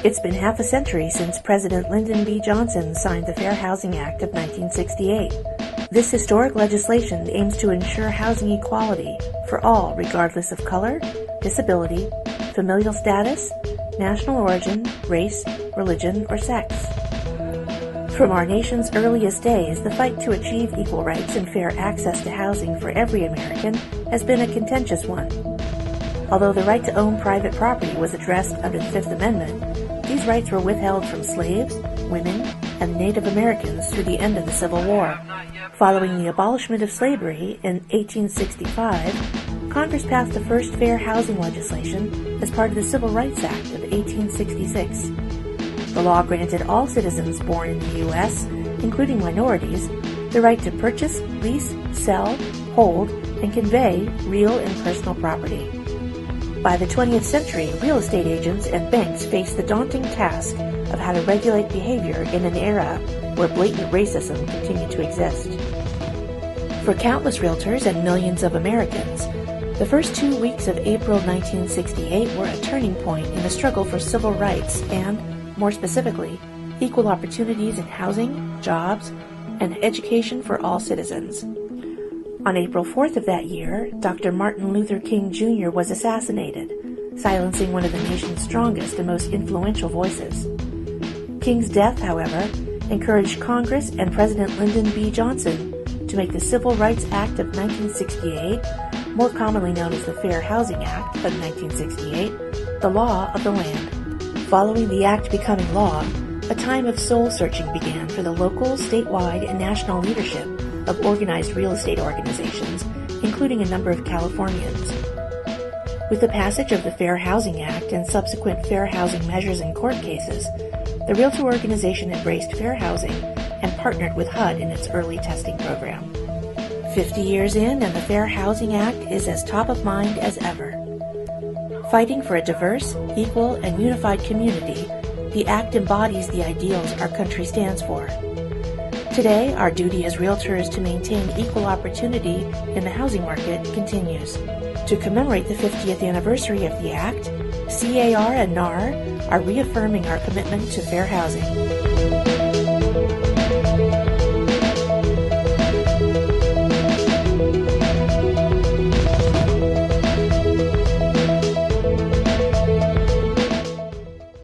It's been half a century since President Lyndon B. Johnson signed the Fair Housing Act of 1968. This historic legislation aims to ensure housing equality for all regardless of color, disability, familial status, national origin, race, religion, or sex. From our nation's earliest days, the fight to achieve equal rights and fair access to housing for every American has been a contentious one. Although the right to own private property was addressed under the Fifth Amendment, these rights were withheld from slaves, women, and Native Americans through the end of the Civil War. Following the abolishment of slavery in 1865, Congress passed the first fair housing legislation as part of the Civil Rights Act of 1866. The law granted all citizens born in the U.S., including minorities, the right to purchase, lease, sell, hold, and convey real and personal property. By the 20th century, real estate agents and banks faced the daunting task of how to regulate behavior in an era where blatant racism continued to exist. For countless realtors and millions of Americans, the first 2 weeks of April 1968 were a turning point in the struggle for civil rights and, more specifically, equal opportunities in housing, jobs, and education for all citizens. On April 4th of that year, Dr. Martin Luther King Jr. was assassinated, silencing one of the nation's strongest and most influential voices. King's death, however, encouraged Congress and President Lyndon B. Johnson to make the Civil Rights Act of 1968, more commonly known as the Fair Housing Act of 1968, the law of the land. Following the act becoming law, a time of soul-searching began for the local, statewide, and national leadership of organized real estate organizations, including a number of Californians. With the passage of the Fair Housing Act and subsequent fair housing measures in court cases, the Realtor organization embraced fair housing and partnered with HUD in its early testing program. 50 years in, and the Fair Housing Act is as top of mind as ever. Fighting for a diverse, equal, and unified community, the Act embodies the ideals our country stands for. Today, our duty as realtors to maintain equal opportunity in the housing market continues. To commemorate the 50th anniversary of the Act, CAR and NAR are reaffirming our commitment to fair housing.